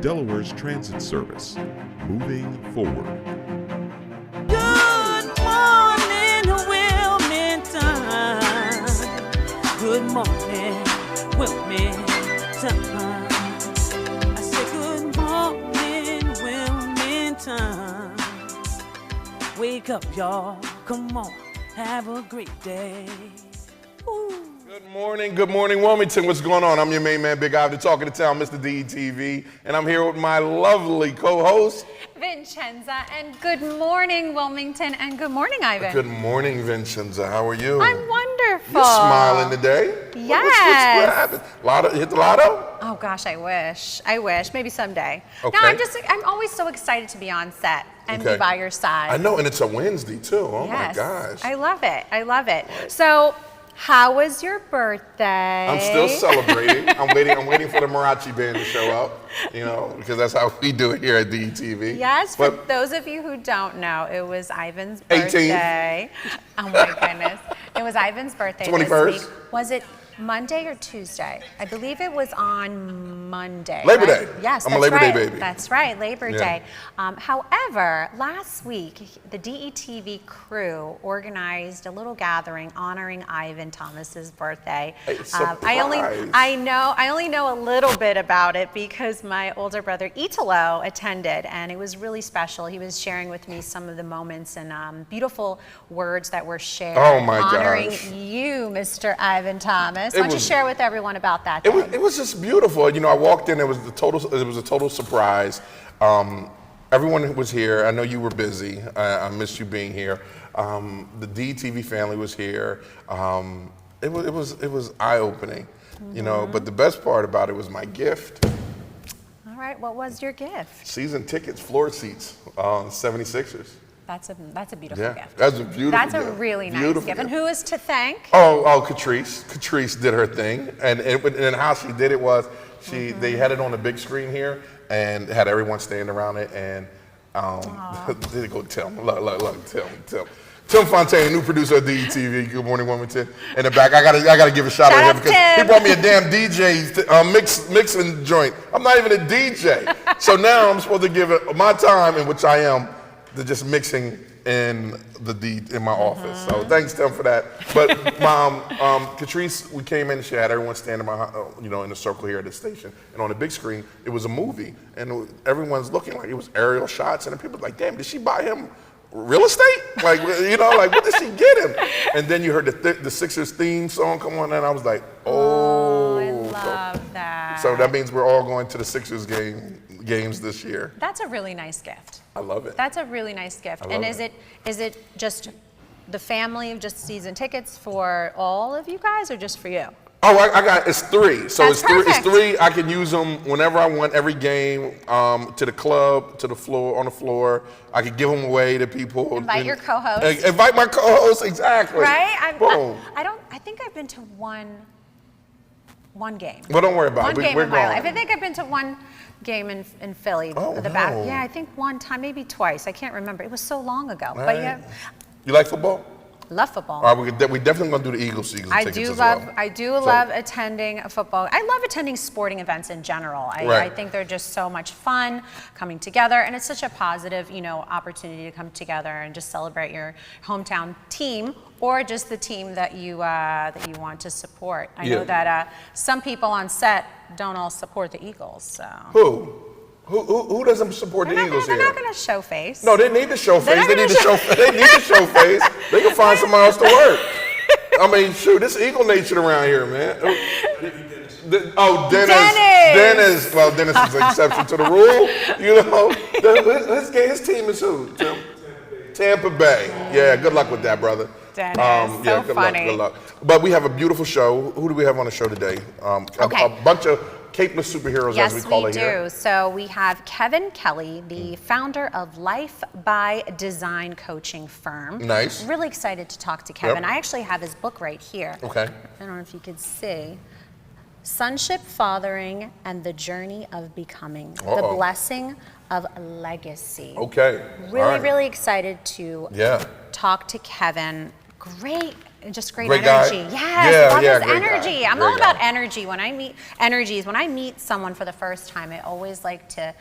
Delaware's transit service, moving forward. Good morning, Wilmington. Good morning, Wilmington. I say good morning, Wilmington. Wake up, y'all. Come on, have a great day. Ooh. Good morning, Wilmington. What's going on? I'm your main man, Big Ivan, talking to town, Mr. DETV, and I'm here with my lovely co-host, Vincenza, and good morning, Wilmington, and good morning, Ivan. Good morning, Vincenza. How are you? I'm wonderful. You're smiling today. Yes. What happened? Lotto, hit the lotto? Oh gosh, I wish. Maybe someday. Okay. No, I'm always so excited to be on set and be by your side. I know, and it's a Wednesday too. Oh yes. My gosh. I love it. So, how was your birthday? I'm still celebrating. I'm waiting for the mariachi band to show up, because that's how we do it here at DETV. Yes, for those of you who don't know, it was Ivan's birthday. 18th. Oh my goodness. It was Ivan's birthday 21st. this week. Was it Monday or Tuesday? I believe it was on Monday. Labor right? Day. Yes, I'm that's a Labor right. Day baby. That's right, Labor Day. However, last week, the DETV crew organized a little gathering honoring Ivan Thomas's birthday. I only know a little bit about it because my older brother Italo attended, and it was really special. He was sharing with me some of the moments and beautiful words that were shared honoring you, Mr. Ivan Thomas. Why don't you share with everyone about that day? It was just beautiful. I walked in. It was a total surprise. Everyone was here. I know you were busy. I missed you being here. The DTV family was here. It was eye-opening, But the best part about it was my gift. All right. What was your gift? Season tickets, floor seats, 76ers. That's a beautiful gift. That's a beautiful That's gift. a really nice gift. And who is to thank? Oh, Catrice. Catrice did her thing, and how she did it was they had it on the big screen here and had everyone stand around it, and did it go Tim? Look, Tim. Tim Fontaine, new producer of DETV. Good morning, Wilmington. In the back, I gotta give a shout out to him because he brought me a damn DJ mixing joint. I'm not even a DJ, so now I'm supposed to give it my time, in which I am. They're just mixing in my office. So thanks Tim for that. But Catrice, we came in and she had everyone standing in a circle here at the station. And on the big screen, it was a movie. And everyone's looking like it was aerial shots. And then people were like, damn, did she buy him real estate? Like, what did she get him? And then you heard the Sixers theme song come on and I was like, oh. I love that. So that means we're all going to the Sixers games this year. That's a really nice gift. I love it. That's a really nice gift. And is it just the family of just season tickets for all of you guys or just for you? Oh, it's 3. So That's it's 3. I can use them whenever I want, every game, to the club, to the floor, on the floor. I could give them away to people. Invite your co-host. Invite my co-host, exactly. Right? Boom. I think I've been to one game. Well, don't worry about it. One game We're in my going. life. I think I've been to one game in Philly. Back. Yeah, I think one time, maybe twice. I can't remember. It was so long ago. But yeah. You like football? Love football. All right, we definitely gonna do the Eagles season tickets as well. I do love attending a football. I love attending sporting events in general. I think they're just so much fun coming together, and it's such a positive, opportunity to come together and just celebrate your hometown team or just the team that you want to support. I know that some people on set don't all support the Eagles. So. Who doesn't support the Eagles here? They're not going to show face. No, they need to show face. They need to show face. They can find somewhere else to work. I mean, shoot, this Eagle nation around here, man. Dennis. Well, Dennis is an exception to the rule. His team is who? Tampa Bay. Yeah, good luck with that, brother. Dennis, good luck. But we have a beautiful show. Who do we have on the show today? A bunch of capeless superheroes, as we call it here. Yes, we do. So we have Kevin Kelley, the founder of Life by Design coaching firm. Nice. Really excited to talk to Kevin. I actually have his book right here. Okay. I don't know if you could see. Sonship Fathering and the Journey of Becoming. The Blessing of Legacy. Okay. Really excited to talk to Kevin. just great Great energy. guy? Yes, love his great energy. guy. I'm Great all about guy. energy. When I meet someone for the first time, I always like to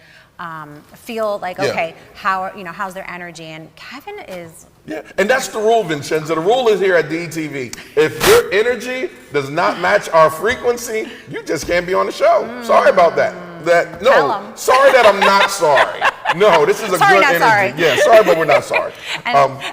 feel like, okay, how's their energy? And Kevin is. Yeah, and that's the rule, Vincenzo. The rule is here at DETV. If your energy does not match our frequency, you just can't be on the show. Sorry about that. Sorry that I'm not sorry. No, this is a Sorry, good not energy. sorry. Yeah, sorry, but we're not sorry.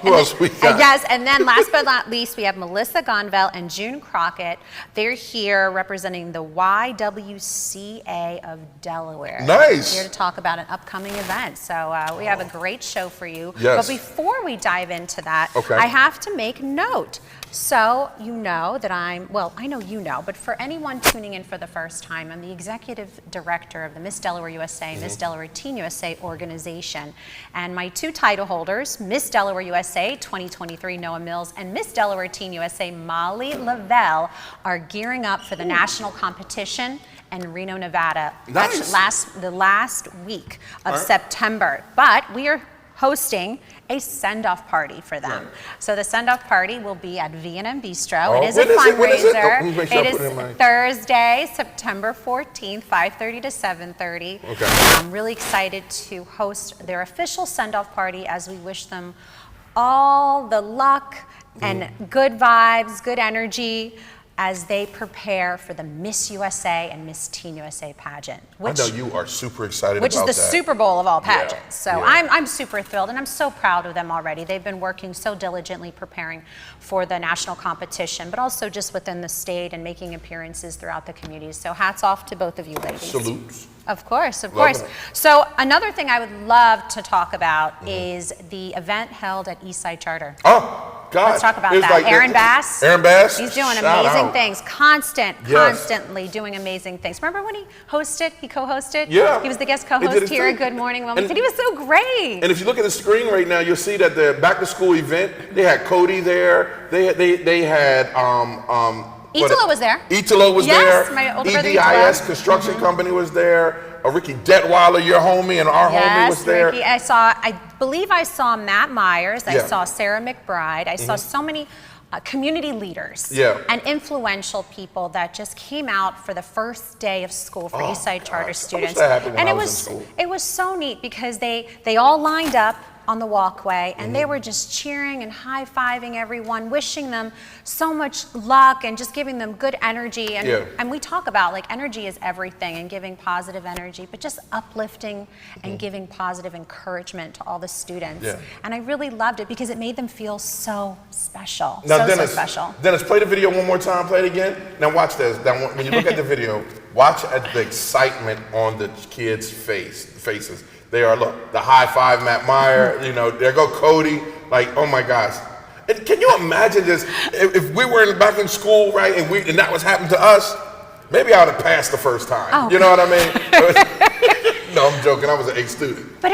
Who else we got? Yes, and then last but not least, we have Melissa Gonville and June Crockett. They're here representing the YWCA of Delaware. Nice. Here to talk about an upcoming event. So we have a great show for you. Yes. But before we dive into that, Okay. I have to make note. So you know that I know you know, but for anyone tuning in for the first time, I'm the executive director of the Miss Delaware USA, Miss Delaware Teen USA organization. And my two title holders, Miss Delaware USA 2023 Noah Mills and Miss Delaware Teen USA Molly Lavelle, are gearing up for the national competition in Reno, Nevada. Nice. The last week of September. But we are hosting a send-off party for them. Right. So the send-off party will be at V&M Bistro. Oh, It is a when is it? fundraiser. Oh, make sure I It put it in is my- Thursday, September 14th, 5:30 to 7:30. Okay. I'm really excited to host their official send-off party as we wish them all the luck and good vibes, good energy as they prepare for the Miss USA and Miss Teen USA pageant. I know you are super excited Which is about the that. Super Bowl of all pageants. So yeah. I'm super thrilled, and I'm so proud of them already. They've been working so diligently preparing for the national competition, but also just within the state and making appearances throughout the communities. So hats off to both of you ladies. Salutes. Of course, of Love course. it. So another thing I would love to talk about is the event held at Eastside Charter. Oh, God. Let's talk about It was that. like Aaron Bass. Aaron Bass. He's doing shout amazing out. things. Constantly doing amazing things. Remember when he co-hosted? Yeah. He was the guest He did co-host his here at thing. Good Morning Wilmington. And- He was so great. And if you look at the screen right now, you'll see that the back to school event, they had Cody there. They had Italo was there. Italo was Yes, there. my older brother EDIS Italo. Construction Company was there. Ricky Detweiler, your homie, and our homie was there. Ricky. I believe I saw Matt Myers. I Yeah. saw Sarah McBride. I saw so many community leaders Yeah. and influential people that just came out for the first day of school for Eastside Charter gosh, I wish students. that happened when And I it was in was school. it was so neat because they all lined up on the walkway and they were just cheering and high-fiving everyone, wishing them so much luck and just giving them good energy. And, Yeah. and we talk about like energy is everything and giving positive energy, but just uplifting and giving positive encouragement to all the students. Yeah. And I really loved it because it made them feel so special. Now, so Dennis, special. Dennis, play the video one more time. Play it again. Now watch this. Now, when you look at the video, watch at the excitement on the kids' faces. They are, look, the high five, Matt Meyer, there go Cody, like, oh my gosh. And can you imagine this, if we were back in school, right, and that was happening to us, maybe I would have passed the first time. Oh. You know what I mean? No, I'm joking, I was an A student. But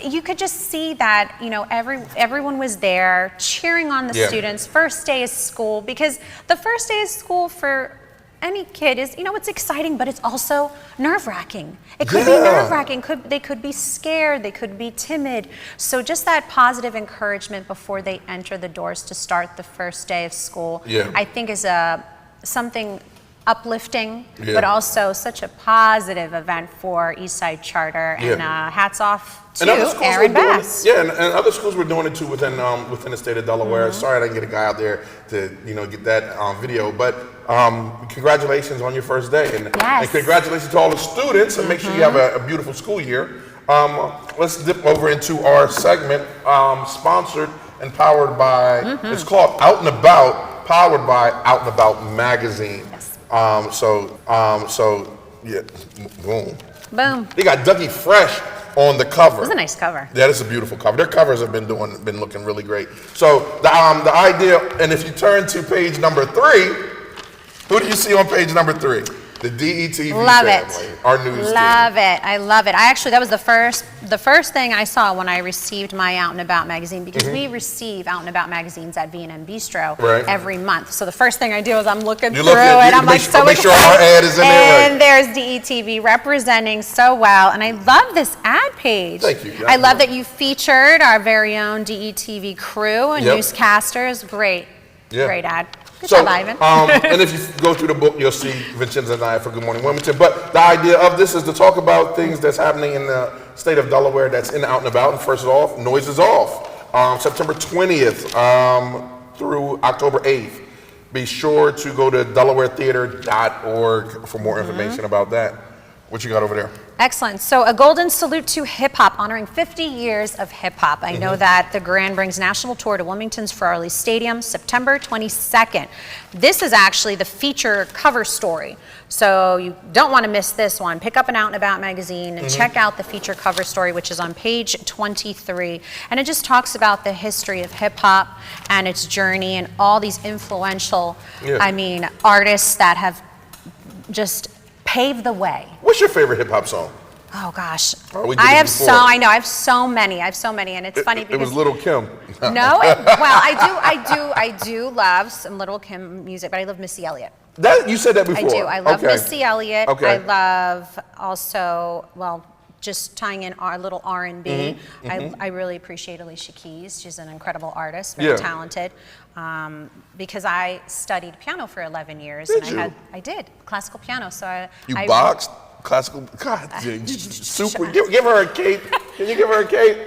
you could just see that, everyone was there cheering on the students, first day of school, because the first day of school for any kid is, it's exciting, but it's also nerve-wracking. It could be nerve-wracking. They could be scared. They could be timid. So just that positive encouragement before they enter the doors to start the first day of school, I think is something uplifting, but also such a positive event for Eastside Charter. And hats off to Aaron Bass. And other schools were doing it too within the state of Delaware. Sorry I didn't get a guy out there to get that video, but congratulations on your first day, and congratulations to all the students, and make sure you have a beautiful school year. Let's dip over into our segment, sponsored and powered by. It's called Out and About, powered by Out and About magazine. Boom. Boom. They got Dougie Fresh on the cover. It was a nice cover. Yeah, it's a beautiful cover. Their covers have been looking really great. So the idea, and if you turn to page number 3, who do you see on page number 3? The DETV family, our news team. Love it. I love it. That was the first thing I saw when I received my Out and About magazine, because we receive Out and About magazines at V&M Bistro every month. So the first thing I do is I'm looking through it. I'm like so make sure our ad is in there. And there's DETV representing so well. And I love this ad page. Thank you. I love that you featured our very own DETV crew and newscasters. Great. Great ad. Good job, Ivan. And if you go through the book, you'll see Vincenza and I for Good Morning Wilmington. But the idea of this is to talk about things that's happening in the state of Delaware that's in, out, and about. And first of all, noise is off. September 20th through October 8th. Be sure to go to DelawareTheater.org for more information about that. What you got over there? Excellent. So a golden salute to hip hop, honoring 50 years of hip hop. I know that the Grand brings national tour to Wilmington's Farley Stadium, September 22nd. This is actually the feature cover story. So you don't want to miss this one. Pick up an Out and About magazine and check out the feature cover story, which is on page 23. And it just talks about the history of hip hop and its journey and all these influential, artists that have just paved the way. What's your favorite hip hop song? Oh gosh, I have so many, and it's funny because it was Little Kim. No, I do love some Little Kim music, but I love Missy Elliott. That you said that before. I do. I love Missy Elliott. Okay. I love also, just tying in our little R&B. I really appreciate Alicia Keys. She's an incredible artist, very talented. Because I studied piano for 11 years. I did classical piano. So I boxed classical. God, super. Give her a cape. Can you give her a cape?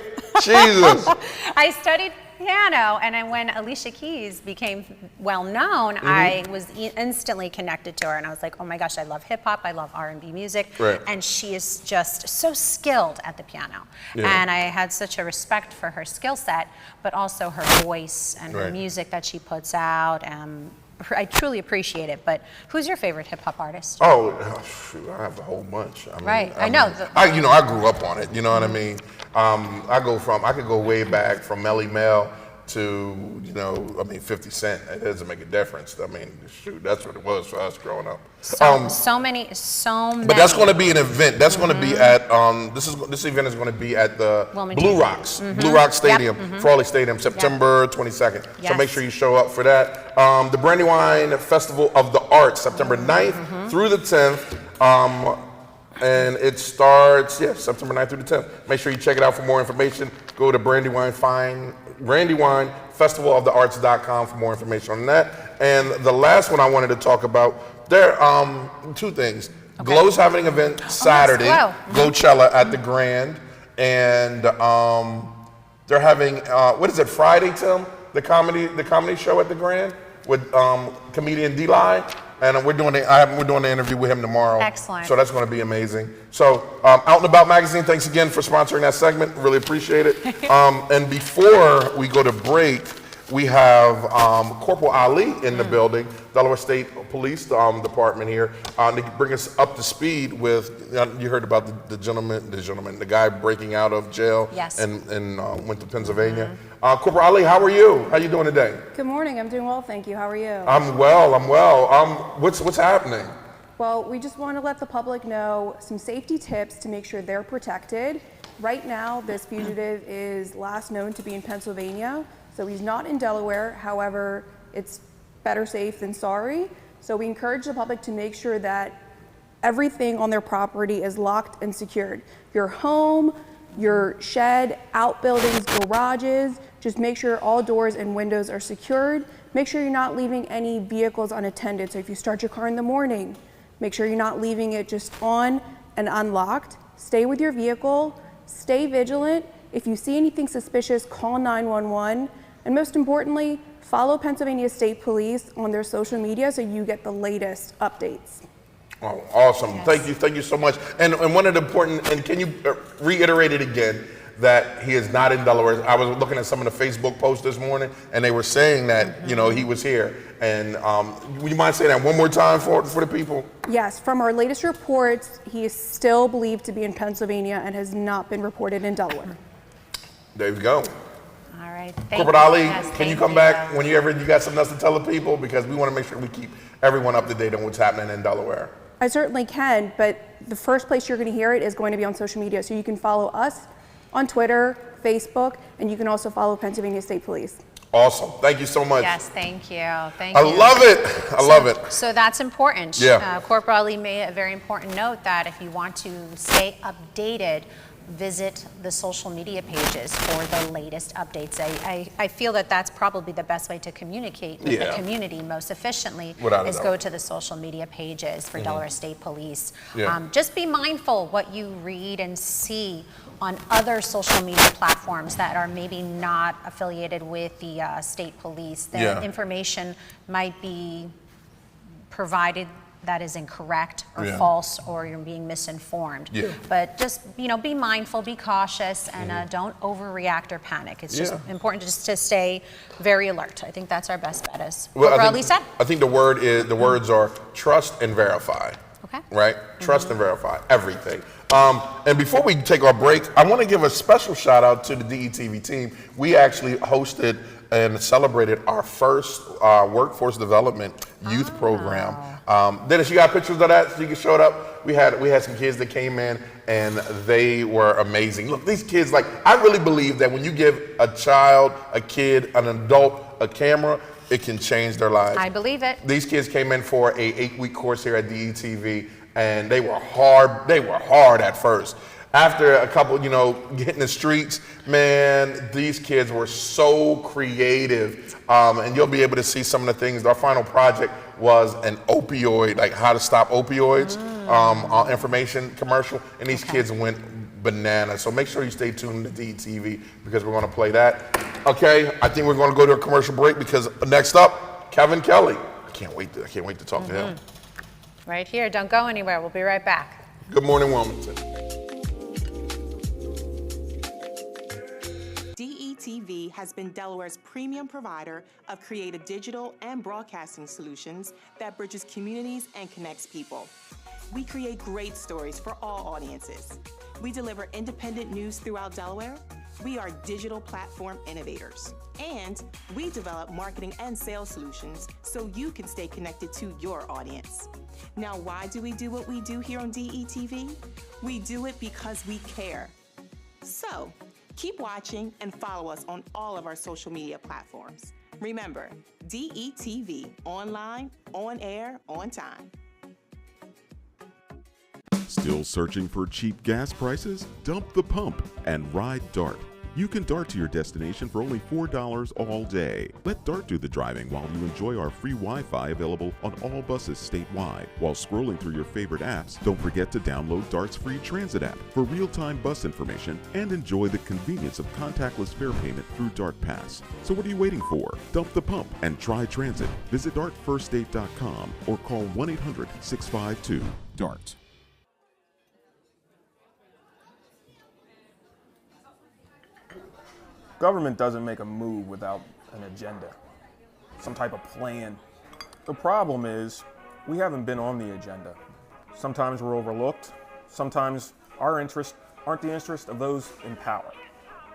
Jesus. I studied piano, and then when Alicia Keys became well known, I was instantly connected to her, and I was like, oh my gosh, I love hip hop, I love R&B music, and she is just so skilled at the piano, and I had such a respect for her skill set, but also her voice and her music that she puts out. I truly appreciate it. But who's your favorite hip hop artist? Oh, shoot, I have a whole bunch. I know. I grew up on it. You know what I mean? I could go way back from Melly Mel to 50 Cent. It doesn't make a difference. I mean, shoot, that's what it was for us growing up. So many. But that's going to be an event. That's going to be at this event is going to be at the Wilmington. Blue Rocks Stadium, Farley Stadium, September 22nd. So make sure you show up for that. The Brandywine Festival of the Arts, September 9th through the 10th. And it starts, September 9th through the 10th. Make sure you check it out for more information. Go to BrandywineFestivalOfTheArts.com for more information on that. And the last one I wanted to talk about, there are two things. Glow's having an event Saturday, Glowcella at the Grand. And they're having, Friday, Tim? The comedy show at the Grand with comedian D-Line. And we're doing the interview with him tomorrow. Excellent. So that's going to be amazing. So Out and About Magazine, thanks again for sponsoring that segment. Really appreciate it. And before we go to break, we have Corporal Ali in the building, Delaware State Police Department here, to bring us up to speed with, you heard about the guy breaking out of jail and went to Pennsylvania. Corporal Ali, how are you? How are you doing today? Good morning, I'm doing well, thank you. How are you? I'm well. What's happening? Well, we just want to let the public know some safety tips to make sure they're protected. Right now, this fugitive is last known to be in Pennsylvania. So he's not in Delaware, however, it's better safe than sorry. So we encourage the public to make sure that everything on their property is locked and secured. Your home, your shed, outbuildings, garages, just make sure all doors and windows are secured. Make sure you're not leaving any vehicles unattended. So if you start your car in the morning, make sure you're not leaving it just on and unlocked. Stay with your vehicle, stay vigilant. If you see anything suspicious, call 911. And most importantly, follow Pennsylvania State Police on their social media so you get the latest updates. Oh, awesome. Yes. Thank you so much. And one of the important, and can you reiterate it again, that he is not in Delaware? I was looking at some of the Facebook posts this morning, and they were saying that, he was here. And would you mind saying that one more time for the people? Yes, from our latest reports, he is still believed to be in Pennsylvania and has not been reported in Delaware. There you go. All right. Corporal Ali, can you come back whenever you got something else to tell the people? Because we want to make sure we keep everyone up to date on what's happening in Delaware. I certainly can, but the first place you're going to hear it is going to be on social media. So you can follow us on Twitter, Facebook, and you can also follow Pennsylvania State Police. Awesome. Thank you so much. Yes, thank you. I love it. So that's important. Yeah. Corporal Ali made a very important note that if you want to stay updated visit the social media pages for the latest updates. I feel that that's probably the best way to communicate with the community most efficiently is go to the social media pages for Delaware State Police. Just be mindful what you read and see on other social media platforms that are maybe not affiliated with the state police. The information might be provided that is incorrect or false, or you're being misinformed. But just, be mindful, be cautious, and don't overreact or panic. It's just important just to stay very alert. I think that's our best bet, as Corporal said. I think the words are trust and verify. Okay. Right? Trust and verify everything. And before we take our break, I want to give a special shout out to the DETV team. We actually hosted and celebrated our first workforce development youth program. Dennis, you got pictures of that so you can show it up? We had some kids that came in and they were amazing. Look, these kids, I really believe that when you give a child, a kid, an adult a camera, it can change their lives. I believe it. These kids came in for a 8-week course here at DETV, and they were hard. They were hard at first. After a couple, hitting the streets, man, these kids were so creative. And you'll be able to see some of the things. Our final project was an opioid, like how to stop opioids, information commercial, and these kids went bananas. So make sure you stay tuned to DETV because we're going to play that. Okay, I think we're going to go to a commercial break because next up, Kelley. I can't wait to talk to him. Right here. Don't go anywhere. We'll be right back. Good morning, Wilmington. DETV has been Delaware's premium provider of creative digital and broadcasting solutions that bridges communities and connects people. We create great stories for all audiences. We deliver independent news throughout Delaware. We are digital platform innovators. And we develop marketing and sales solutions so you can stay connected to your audience. Now, why do we do what we do here on DETV? We do it because we care. So, keep watching and follow us on all of our social media platforms. Remember, DETV, online, on air, on time. Still searching for cheap gas prices? Dump the pump and ride DART. You can DART to your destination for only $4 all day. Let DART do the driving while you enjoy our free Wi-Fi available on all buses statewide. While scrolling through your favorite apps, don't forget to download DART's free transit app for real-time bus information and enjoy the convenience of contactless fare payment through DART Pass. So what are you waiting for? Dump the pump and try transit. Visit dartfirststate.com or call 1-800-652-DART. Government doesn't make a move without an agenda, some type of plan. The problem is we haven't been on the agenda. Sometimes we're overlooked. Sometimes our interests aren't the interests of those in power.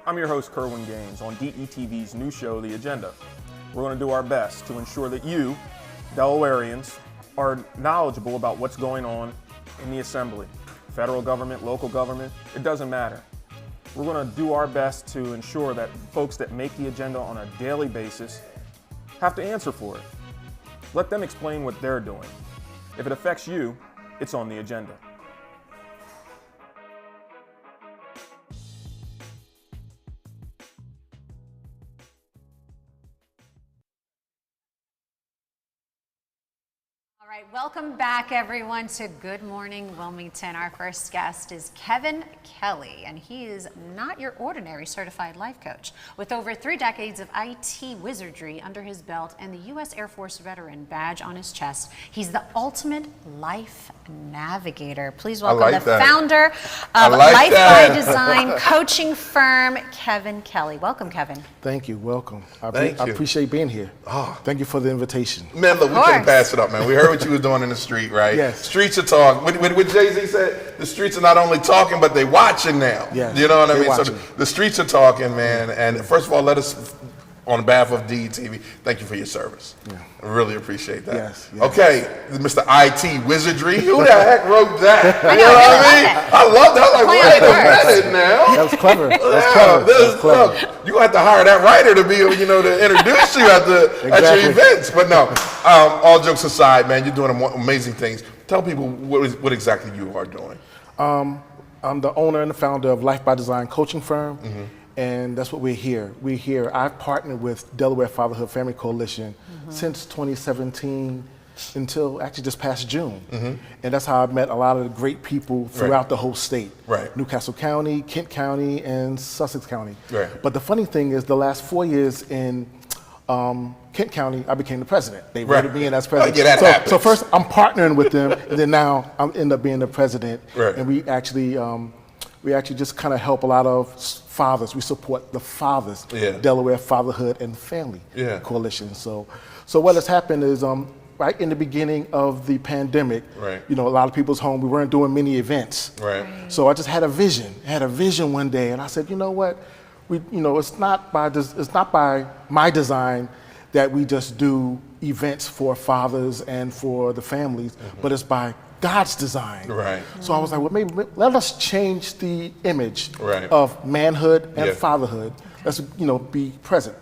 I'm your host, Kerwin Gaines, on DETV's new show, The Agenda. We're going to do our best to ensure that you, Delawareans, are knowledgeable about what's going on in the Assembly, federal government, local government, it doesn't matter. We're going to do our best to ensure that folks that make the agenda on a daily basis have to answer for it. Let them explain what they're doing. If it affects you, it's on the agenda. All right, welcome back everyone to Good Morning Wilmington. Our first guest is Kevin Kelley, and he is not your ordinary certified life coach. With over 3 decades of IT wizardry under his belt and the U.S. Air Force veteran badge on his chest, he's the ultimate life navigator. Please welcome founder of Life by Design coaching firm, Kevin Kelley. Welcome, Kevin. Thank you. Welcome. I appreciate being here. Thank you for the invitation. Man, look, we couldn't pass it up, man. We heard what you was doing in the street, right? Yes. Streets are talking. What Jay-Z said, the streets are not only talking, but they watching now. Yes. You know what I mean? Watching. So the streets are talking, man. And first of all, let us, on behalf of DETV, thank you for your service. Yeah. I really appreciate that. Yes. Okay, Mr. IT Wizardry. Who the heck wrote that? I know, I really love it. I love that. I'm like, wait a minute now. That was clever. That was clever. You're going to have to hire that writer to be, to introduce you at your events. But no, all jokes aside, man, you're doing amazing things. Tell people what exactly you are doing. I'm the owner and the founder of Life by Design coaching firm, and that's what we're here. I've partnered with Delaware Fatherhood Family Coalition since 2017 until actually just past June. And that's how I've met a lot of the great people throughout the whole state. Newcastle County, Kent County, and Sussex County. But the funny thing is the last 4 years in Kent County, I became the president. They voted me in as president. So first I'm partnering with them, and then now I end up being the president. And we actually just kind of help a lot of fathers. We support the fathers, Delaware Fatherhood and Family Coalition. So what has happened is right in the beginning of the pandemic, you know, a lot of people's home, we weren't doing many events. So I just had a vision one day, and I said, you know what? It's not by my design that we just do events for fathers and for the families, but it's by God's design. So I was like, well, maybe let us change the image of manhood and fatherhood. Let's, be present.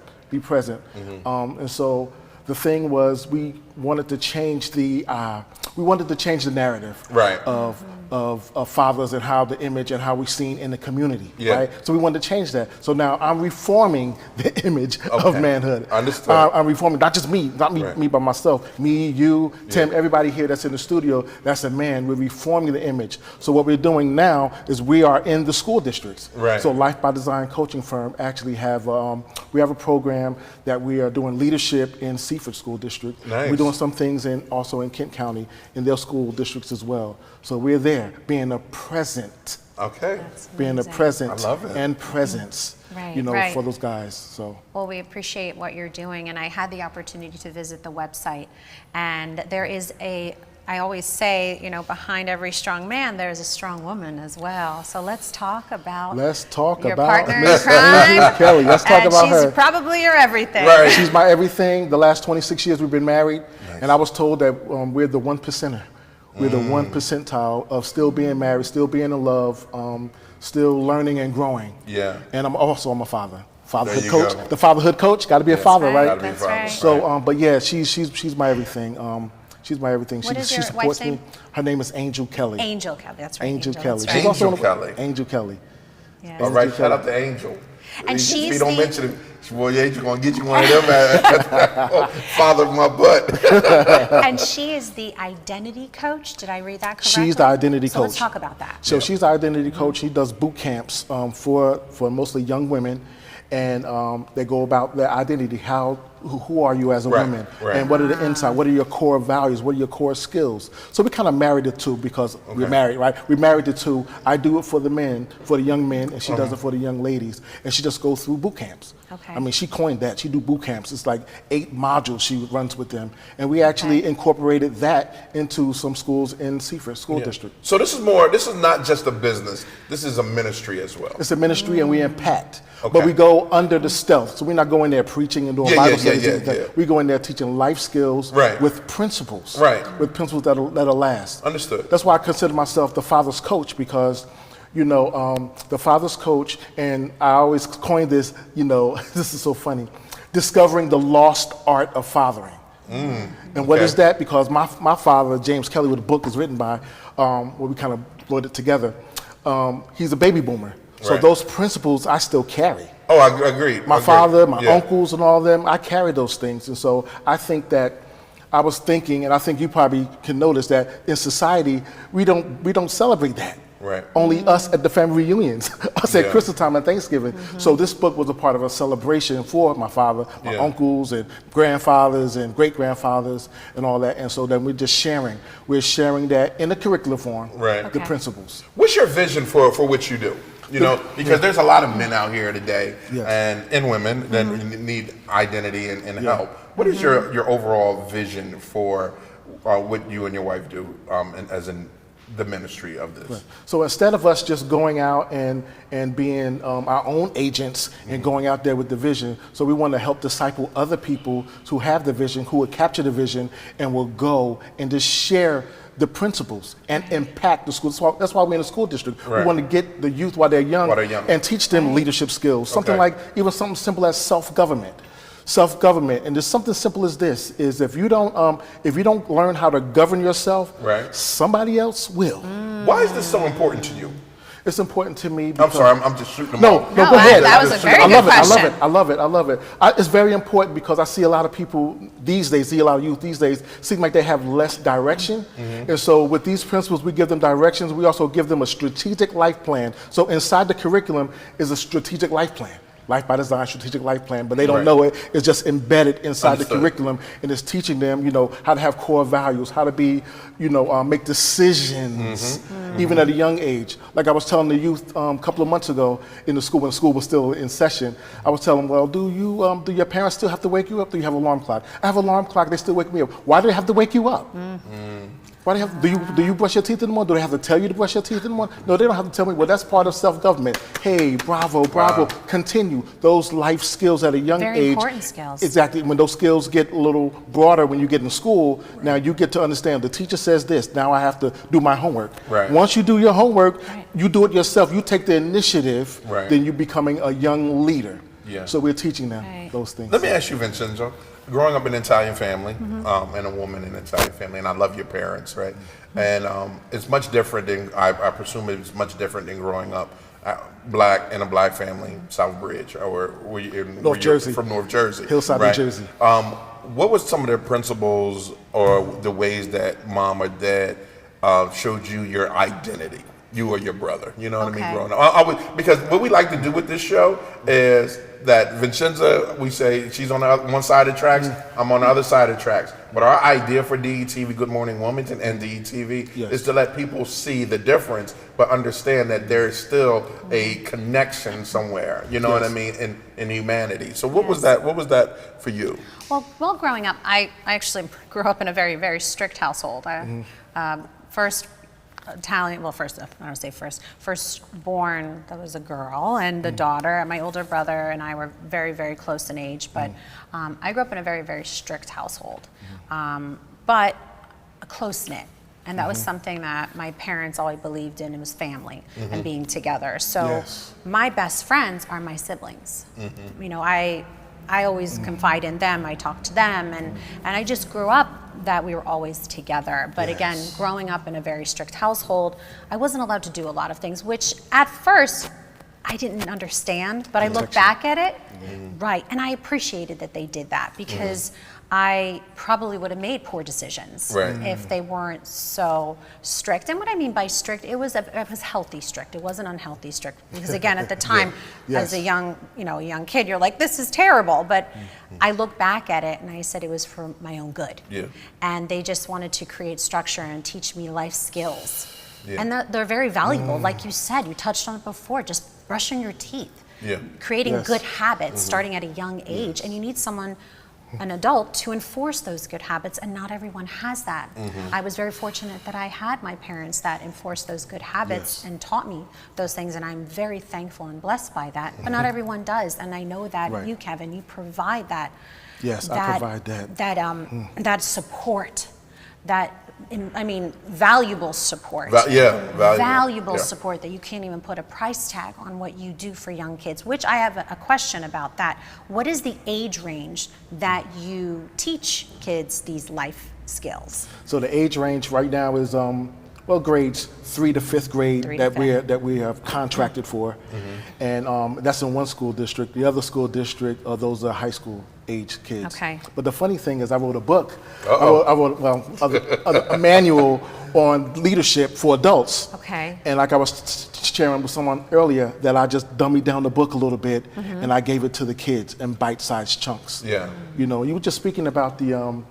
And so the thing was, we wanted to change the narrative of fathers and how the image and how we're seen in the community, right? So we wanted to change that. So now I'm reforming the image of manhood. Understood. I'm reforming, not just me, me by myself, me, you, Tim, everybody here that's in the studio, that's a man. We're reforming the image. So what we're doing now is we are in the school districts. So Life by Design coaching firm actually we have a program that we are doing leadership in Seaford School District. We're doing some things also in Kent County in their school districts as well. So we're there being a present. Being a present and presence. For those guys. So. Well, we appreciate what you're doing, and I had the opportunity to visit the website, and there is I always say, behind every strong man, there's a strong woman as well. So let's talk about your partner in crime. Kelley. Let's talk about her. She's probably your everything. She's my everything. The last 26 years we've been married, and I was told that we're the 1%er. We're the 1 percentile of still being married, still being in love, still learning and growing. And I'm a father. Fatherhood coach. The fatherhood coach. Got to be a father, right? That's right. So, but yeah, she's my everything. She's my everything. What is your supports wife's name? me. Her name is Angel Kelley. Angel Kelley, that's right. Angel Kelley. Right. She's also Angel Kelley. All right, shout out to Angel. And if you don't mention it, Angel gonna get you one of them. Father of my butt. And she is the identity coach. Did I read that correctly? She's the identity coach. So let's talk about that. So she's the identity coach. She does boot camps for mostly young women, and they go about their identity. Who are you as a woman? And what are the insight? What are your core values? What are your core skills? So we kind of married the two because we're married, right? We married the two. I do it for the men, for the young men, and she does it for the young ladies. And she just goes through boot camps. I mean, she coined that. She do boot camps. It's like 8 modules she runs with them. And we actually incorporated that into some schools in Seaford School District. So this is not just a business. This is a ministry as well. It's a ministry, and we impact. But we go under the stealth. So we're not going there preaching and doing Bible studies. We go in there teaching life skills with principles. With principles that'll last. Understood. That's why I consider myself the father's coach, because the father's coach, and I always coin this, this is so funny, discovering the lost art of fathering. And what is that? Because my father, James Kelley, what the book is written by, where we kind of wrote it together, he's a baby boomer. So those principles I still carry. Oh, I agree. My father, my uncles and all of them, I carry those things. And so I think that I was thinking, and I think you probably can notice that in society, we don't celebrate that. Only us at the family reunions, us at Christmas time and Thanksgiving. So this book was a part of a celebration for my father, my uncles and grandfathers and great-grandfathers and all that. And so then we're just sharing. We're sharing that in the curriculum form, the principles. What's your vision for what you do? Because there's a lot of men out here today and women that need identity and help. What is your overall vision for what you and your wife do as in the ministry of this? So instead of us just going out and being our own agents and going out there with the vision, so we want to help disciple other people who have the vision, who will capture the vision and will go and just share the principles and impact the school. That's why we're in the school district. We want to get the youth while they're young and teach them leadership skills. Something like even something simple as self-government. And there's something simple as this: is if you don't learn how to govern yourself, somebody else will. Why is this so important to you? It's important to me. I'm sorry, I'm just shooting them No, off. go ahead. That was a very good question. I love it. It's very important because I see a lot of people these days, a lot of youth these days, seem like they have less direction. And so with these principles, we give them directions. We also give them a strategic life plan. So inside the curriculum is a strategic life plan. Life by Design, strategic life plan, but they don't know it. It's just embedded inside the curriculum, and it's teaching them, how to have core values, how to be, make decisions, even at a young age. Like I was telling the youth a couple of months ago in the school, when school was still in session, I was telling them, well, do your parents still have to wake you up? Do you have an alarm clock? I have an alarm clock, they still wake me up. Why do they have to wake you up? Why do you brush your teeth in the morning? Do they have to tell you to brush your teeth in the morning? No, they don't have to tell me. Well, that's part of self-government. Hey, bravo. Continue those life skills at a young age. Very important skills. Exactly. When those skills get a little broader when you get in school, now you get to understand the teacher says this. Now I have to do my homework. Right. Once you do your homework, you do it yourself. You take the initiative. Right. Then you're becoming a young leader. Yeah. So we're teaching them those things. Let me ask you, Vincenzo. Growing up in an Italian family, and a woman in an Italian family, and I love your parents, right? And it's much different than, I presume it's much different than growing up black in a black family, Southbridge, or North Jersey. From North Jersey. Hillside, right? New Jersey. What was some of the principles or the ways that mom or dad showed you your identity? You or your brother, you know what I mean, growing up. Because what we like to do with this show is that Vincenza, we say she's on the one side of the tracks, I'm on the other side of the tracks. But our idea for DETV, Good Morning Wilmington, and DETV is to let people see the difference, but understand that there is still a connection somewhere, you know what I mean, in humanity. So what was that? What was that for you? Well, growing up, I actually grew up in a very, very strict household. First Italian, well, first, I don't want to say firstborn, that was a girl, and the daughter, my older brother and I were very, very close in age, but I grew up in a very, very strict household, but a close-knit. And that was something that my parents always believed in. It was family and being together. So my best friends are my siblings. I always confide in them, I talk to them, and I just grew up that we were always together. But again, growing up in a very strict household, I wasn't allowed to do a lot of things, which at first I didn't understand, but I look back at it, and I appreciated that they did that because I probably would have made poor decisions if they weren't so strict. And what I mean by strict, it was healthy strict. It wasn't unhealthy strict. Because again, at the time, as a young kid, you're like, this is terrible. But I look back at it and I said it was for my own good. And they just wanted to create structure and teach me life skills. And they're very valuable. Like you said, you touched on it before, just brushing your teeth. Creating good habits starting at a young age. And you need someone, an adult, to enforce those good habits, and not everyone has that. I was very fortunate that I had my parents that enforced those good habits and taught me those things, and I'm very thankful and blessed by that. But not everyone does, and I know that you, Kevin, you provide that. Yes, I provide that. That support, valuable support. Valuable support that you can't even put a price tag on what you do for young kids, which I have a question about that. What is the age range that you teach kids these life skills? So the age range right now is grades 3 to 5th grade that we have contracted for, and that's in one school district. The other school district, those are high school age kids. But the funny thing is, I wrote a book. I wrote a manual on leadership for adults. And like I was sharing with someone earlier, that I just dummied down the book a little bit, and I gave it to the kids in bite-sized chunks. You were just speaking about your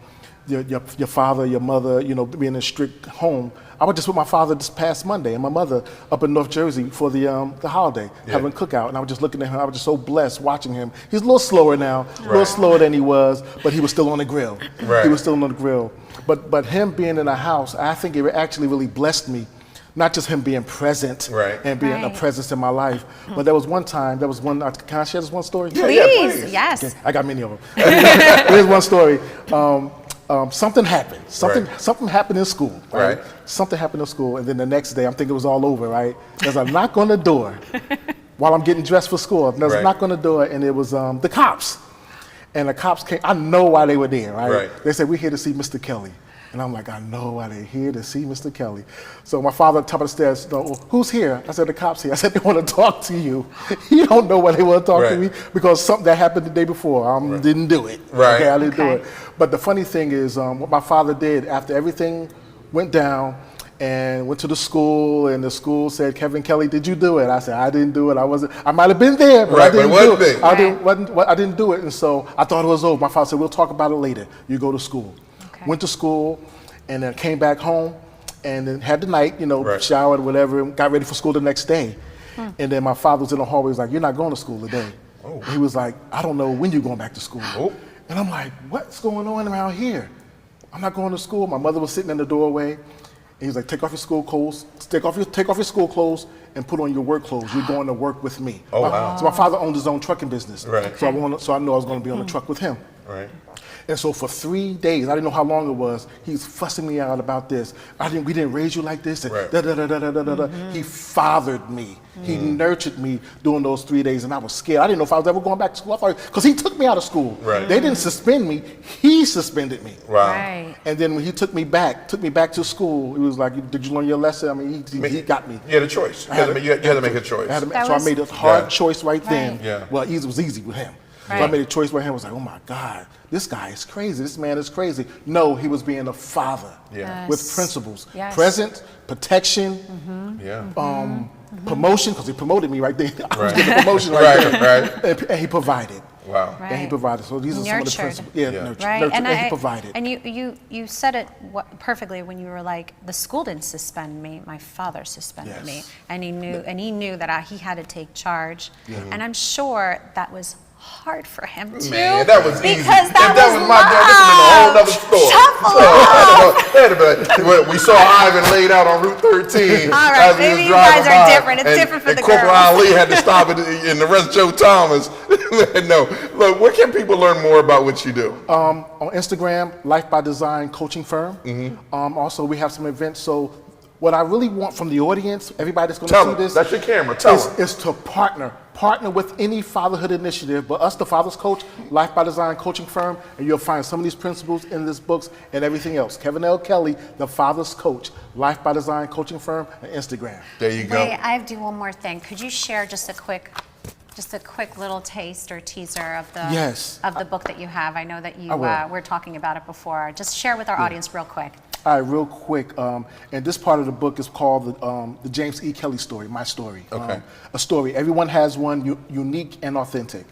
father, your mother, being in a strict home. I was just with my father this past Monday and my mother up in North Jersey for the holiday, having cookout. And I was just looking at him. I was just so blessed watching him. He's a little slower now, a little slower than he was, but he was still on the grill. He was still on the grill. But him being in a house, I think it actually really blessed me. Not just him being present and being a presence in my life, but there was one time, can I share this one story? Please, yes. Okay, I got many of them. Here's one story. Something happened. Something happened in school. Something happened in school, and then the next day, I'm thinking it was all over. There's a knock on the door while I'm getting dressed for school. There's a knock on the door, and it was the cops. And the cops came. I know why they were there. They said, "We're here to see Mr. Kelley." And I'm like, I know why they're here to see Mr. Kelley. So my father, top of the stairs, no, who's here? I said, the cops here. I said, they want to talk to you. You don't know why they want to talk to me because something that happened the day before. Didn't do it. Right. Okay, I didn't do it. But the funny thing is, what my father did after everything went down, and went to the school, and the school said, Kevin Kelley, did you do it? I said, I didn't do it. I might have been there, but I didn't do it. I didn't do it. And so I thought it was over. My father said, we'll talk about it later. You go to school. Okay. Went to school, and then came back home, and then had the night, showered, whatever, and got ready for school the next day. And then my father was in the hallway, he was like, you're not going to school today. Oh. He was like, I don't know when you're going back to school. Oh. And I'm like, what's going on around here? I'm not going to school. My mother was sitting in the doorway. And he's like, take off your school clothes, take off your school clothes, and put on your work clothes. You're going to work with me. Oh, wow. So my father owned his own trucking business. Right. So I knew I was going to be on the truck with him. Right. And so for 3 days, I didn't know how long it was, he's fussing me out about this. We didn't raise you like this. And He fathered me. He nurtured me during those 3 days, and I was scared. I didn't know if I was ever going back to school. Because he took me out of school. Right. They didn't suspend me. He suspended me. Wow. Right. And then when he took me back to school, he was like, did you learn your lesson? I mean, he got me. You had a choice. You had to make a choice. So I made a hard choice right then. Yeah. Well, it was easy with him. Right. So I made a choice with him. I was like, oh my God, this guy is crazy. This man is crazy. No, he was being a father with principles. Yes. Present, protection, promotion, because he promoted me right there. I was getting a promotion there. And he provided. Wow. Right. And he provided. So these are some of the principles. Nurtured. Right. And he provided. And you said it perfectly when you were like, the school didn't suspend me, my father suspended me. And he knew that he had to take charge. And I'm sure that was hard for him too. Man, that was easy. Because that was my dad. This has been a whole nother story. We saw Ivan laid out on Route 13. All right, maybe you guys are different. It's different for the girls. Corporal Ali had to stop it in the rest of Joe Thomas. No, look, where can people learn more about what you do? On Instagram, Life by Design Coaching Firm. Also, we have some events. So what I really want from the audience, everybody that's going to see this, that's your camera. Tell them. Is to partner with any fatherhood initiative, but us, the Father's Coach, Life by Design Coaching Firm, and you'll find some of these principles in this books and everything else. Kevin L. Kelley, the Father's Coach, Life by Design Coaching Firm, and Instagram. There you go. Wait, I have to do one more thing. Could you share just a quick little taste or teaser of the book that you have? I know that you were talking about it before. Just share with our audience real quick. All right, real quick. And this part of the book is called the James E. Kelley story, my story. Okay. A story. Everyone has one, unique and authentic.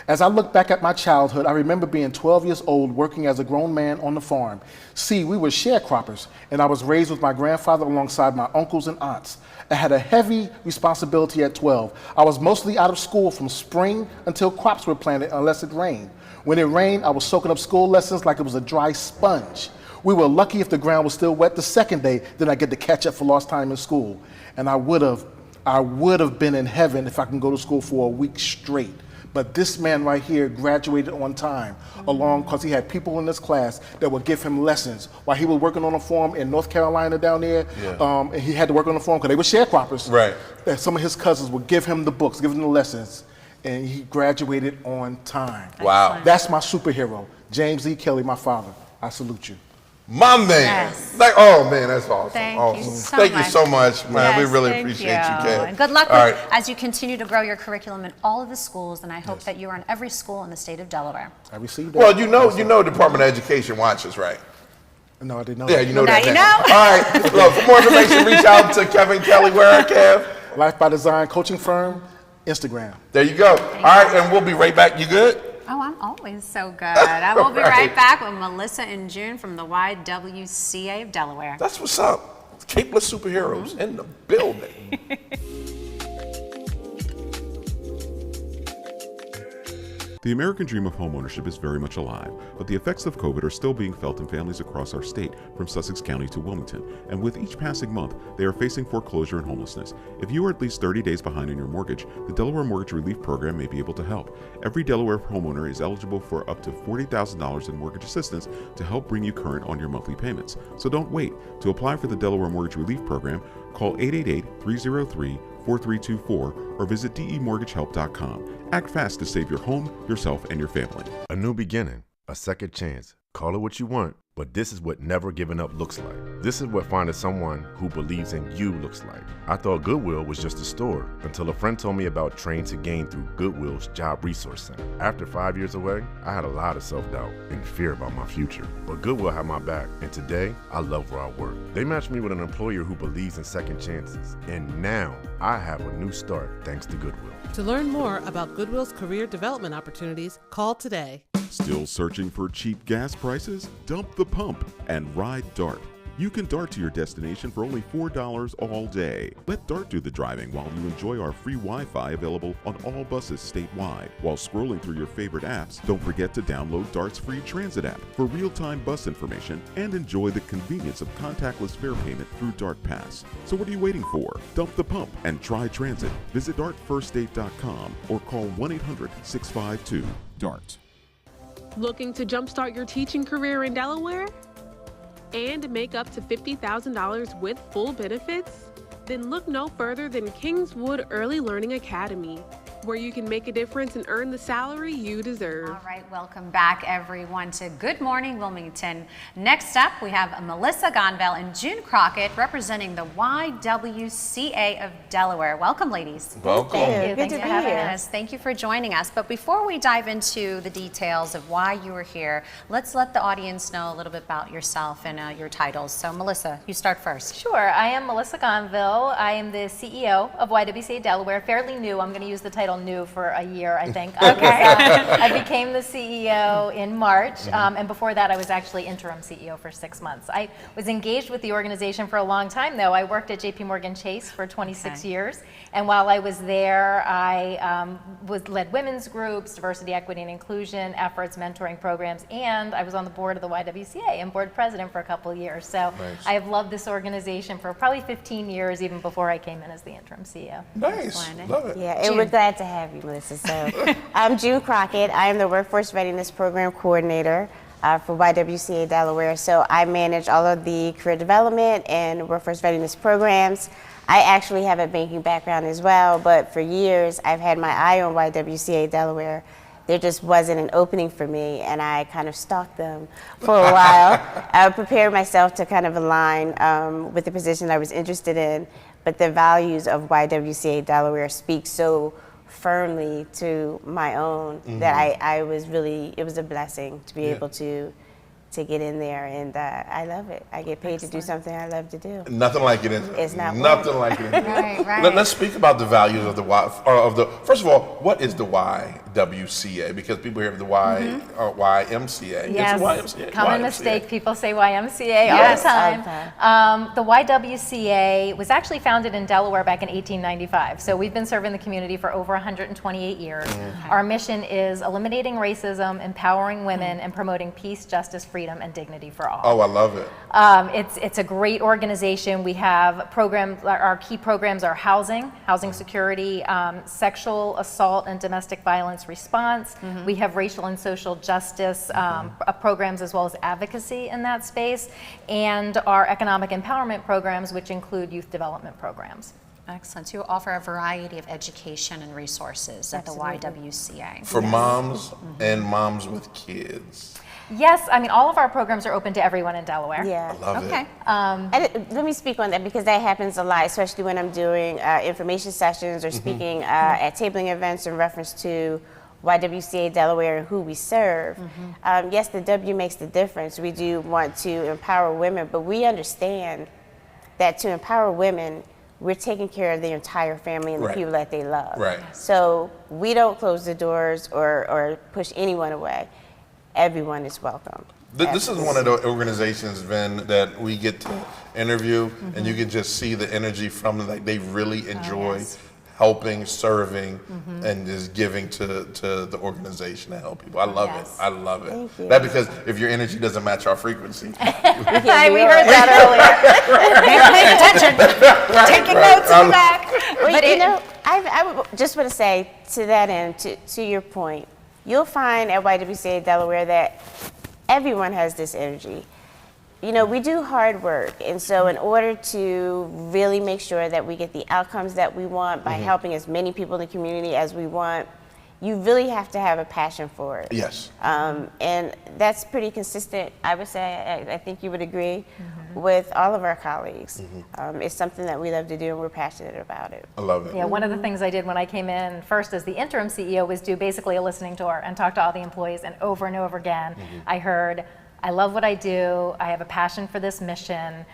As I look back at my childhood, I remember being 12 years old, working as a grown man on the farm. See, we were sharecroppers, and I was raised with my grandfather alongside my uncles and aunts. I had a heavy responsibility at 12. I was mostly out of school from spring until crops were planted, unless it rained. When it rained, I was soaking up school lessons like it was a dry sponge. We were lucky if the ground was still wet the second day, then I get to catch up for lost time in school. And I would have been in heaven if I can go to school for a week straight. But this man right here graduated on time, because he had people in this class that would give him lessons while he was working on a farm in North Carolina down there. And he had to work on the farm because they were sharecroppers. Right. And some of his cousins would give him the books, give him the lessons, and he graduated on time. Wow. That's my superhero, James E. Kelley, my father. I salute you. My man. Yes. Oh man, that's awesome. Thank you so Thank much. you so much, man. Yes, we really appreciate you, Kay. And good luck as you continue to grow your curriculum in all of the schools, and I hope that you are in every school in the state of Delaware. I received that. Well, you know Department of Education watches, right? No, I didn't know. Yeah, you know now that. You know. All right. Look, for more information, reach out to Kevin Kelley. Where, Kev? Life by Design Coaching Firm, Instagram. There you go. All right, and we'll be right back. You good? Oh, I'm always so good. I will be right back with Melissa and June from the YWCA of Delaware. That's what's up. Capeless superheroes in the building. The American dream of homeownership is very much alive, but the effects of COVID are still being felt in families across our state, from Sussex County to Wilmington, and with each passing month, they are facing foreclosure and homelessness. If you are at least 30 days behind in your mortgage, the Delaware Mortgage Relief Program may be able to help. Every Delaware homeowner is eligible for up to $40,000 in mortgage assistance to help bring you current on your monthly payments. So don't wait. To apply for the Delaware Mortgage Relief Program, call 888-303-4324 or visit demortgagehelp.com. Act fast to save your home, yourself, and your family. A new beginning, a second chance. Call it what you want. But this is what never giving up looks like. This is what finding someone who believes in you looks like. I thought Goodwill was just a store until a friend told me about Train to Gain through Goodwill's Job Resource Center. After 5 years away, I had a lot of self-doubt and fear about my future. But Goodwill had my back, and today, I love where I work. They matched me with an employer who believes in second chances. And now, I have a new start thanks to Goodwill. To learn more about Goodwill's career development opportunities, call today. Still searching for cheap gas prices? Dump the pump and ride DART. You can DART to your destination for only $4 all day. Let DART do the driving while you enjoy our free Wi-Fi available on all buses statewide. While scrolling through your favorite apps, don't forget to download DART's free transit app for real-time bus information and enjoy the convenience of contactless fare payment through DART Pass. So what are you waiting for? Dump the pump and try transit. Visit dartfirststate.com or call 1-800-652-DART. Looking to jumpstart your teaching career in Delaware? And make up to $50,000 with full benefits? Then look no further than Kingswood Early Learning Academy, where you can make a difference and earn the salary you deserve. All right, welcome back everyone to Good Morning Wilmington. Next up, we have Melissa Gonville and June Crockett representing the YWCA of Delaware. Welcome, ladies. Welcome. Thank you. Good Thanks to for be having here. us. Thank you for joining us. But before we dive into the details of why you were here, let's let the audience know a little bit about yourself and your titles. So, Melissa, you start first. Sure. I am Melissa Gonville. I am the CEO of YWCA Delaware. Fairly new. I'm going to use the title new for a year, I think. Okay. I became the CEO in March, and before that I was actually interim CEO for 6 months. I was engaged with the organization for a long time, though. I worked at JP Chase for 26 years, and while I was there, I led women's groups, diversity, equity, and inclusion efforts, mentoring programs, and I was on the board of the YWCA and board president for a couple of years. So Nice. I have loved this organization for probably 15 years, even before I came in as the interim CEO. Nice. Love it. Yeah, and we're glad to have you, Melissa. So, I'm June Crockett. I am the Workforce Readiness Program Coordinator for YWCA Delaware. So, I manage all of the career development and workforce readiness programs. I actually have a banking background as well, but for years I've had my eye on YWCA Delaware. There just wasn't an opening for me, and I kind of stalked them for a while. I prepared myself to kind of align with the position I was interested in, but the values of YWCA Delaware speak so firmly to my own that I was really, it was a blessing to be able to get in there, and I love it. I get paid to do something I love to do. Nothing like it. It's not nothing like it. Right. Let's speak about the values of the first of all, what is the YWCA? Because people hear the YMCA. Yes, It's the YMCA. common mistake. People say YMCA all the time. The YWCA was actually founded in Delaware back in 1895. So we've been serving the community for over 128 years. Our mission is eliminating racism, empowering women, and promoting peace, justice, freedom, and dignity for all. Oh, I love it. It's a great organization. We have programs. Our key programs are housing security, sexual assault and domestic violence response. We have racial and social justice programs, as well as advocacy in that space, and our economic empowerment programs, which include youth development programs. Excellent. So you offer a variety of education and resources at the YWCA. For moms and moms with kids. Yes, I mean, all of our programs are open to everyone in Delaware. Yeah. I love it. Let me speak on that, because that happens a lot, especially when I'm doing information sessions or speaking at tabling events in reference to YWCA Delaware and who we serve. Yes, the W makes the difference. We do want to empower women, but we understand that to empower women, we're taking care of the entire family and the people that they love. Right. So we don't close the doors or push anyone away. Everyone is welcome. This is one of the organizations, Vin, that we get to interview, and you can just see the energy from them. Like, they really enjoy helping, serving, and just giving to the organization to help people. I love it. I love it. Thank you. That because if your energy doesn't match our frequency, We heard that earlier. Paying attention. Taking notes in the back. But I would just want to say to that end, to your point, you'll find at YWCA Delaware that everyone has this energy. You know, we do hard work, and so in order to really make sure that we get the outcomes that we want by helping as many people in the community as we want, you really have to have a passion for it. Yes. And that's pretty consistent, I would say. I think you would agree with all of our colleagues. It's something that we love to do and we're passionate about it. I love it. Yeah, one of the things I did when I came in first as the interim CEO was do basically a listening tour and talk to all the employees, and over again, I heard, I love what I do, I have a passion for this mission.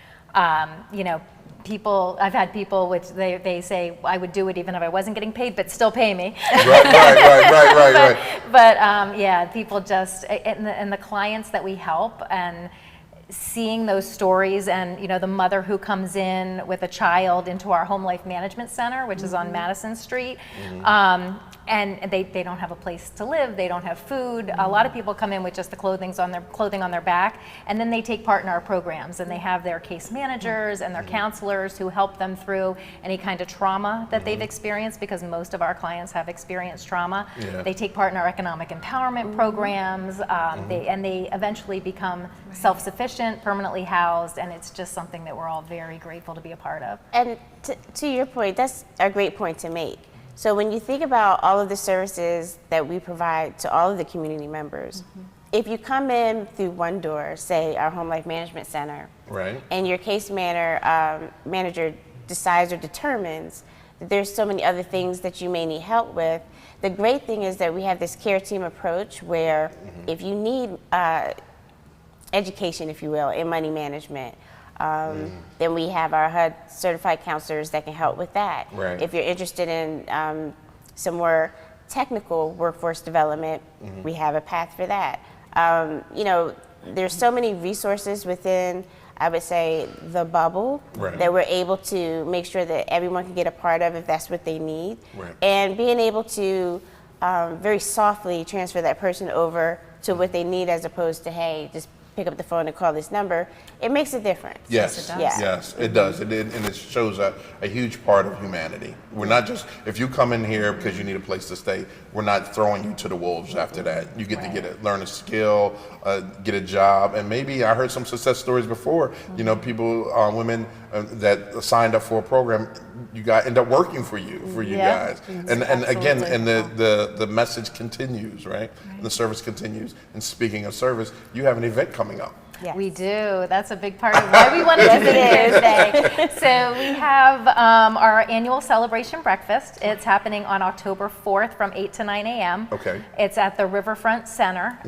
You know, I've had people which they say, I would do it even if I wasn't getting paid, but still pay me. Right. But yeah, people just, and the clients that we help, and seeing those stories, and you know, the mother who comes in with a child into our home life management center, which is on Madison Street, and they don't have a place to live, they don't have food. A lot of people come in with just the clothing on their back, and then they take part in our programs, and they have their case managers and their counselors who help them through any kind of trauma that they've experienced, because most of our clients have experienced trauma. They take part in our economic empowerment programs, they eventually become self-sufficient, permanently housed, and it's just something that we're all very grateful to be a part of. And to your point, that's a great point to make. So when you think about all of the services that we provide to all of the community members, if you come in through one door, say our Home Life Management Center, and your case manager decides or determines that there's so many other things that you may need help with, the great thing is that we have this care team approach where if you need education, if you will, in money management, then we have our HUD certified counselors that can help with that. If you're interested in some more technical workforce development, we have a path for that. You know, there's so many resources within, I would say, the bubble that we're able to make sure that everyone can get a part of if that's what they need. And being able to very softly transfer that person over to what they need, as opposed to, hey, just pick up the phone and call this number, it makes a difference. Yes, it does. And it shows a huge part of humanity. We're not just, if you come in here because you need a place to stay, we're not throwing you to the wolves after that. You get to learn a skill, get a job, and maybe I heard some success stories before, you know, people, women that signed up for a program, you guys end up working for you guys. And again, and the message continues, right? And the service continues. And speaking of service, you have an event coming up. We do. That's a big part of why we wanted to be here today. So we have our annual celebration breakfast. It's happening on October 4th from 8 to 9 a.m. It's at the Riverfront Center.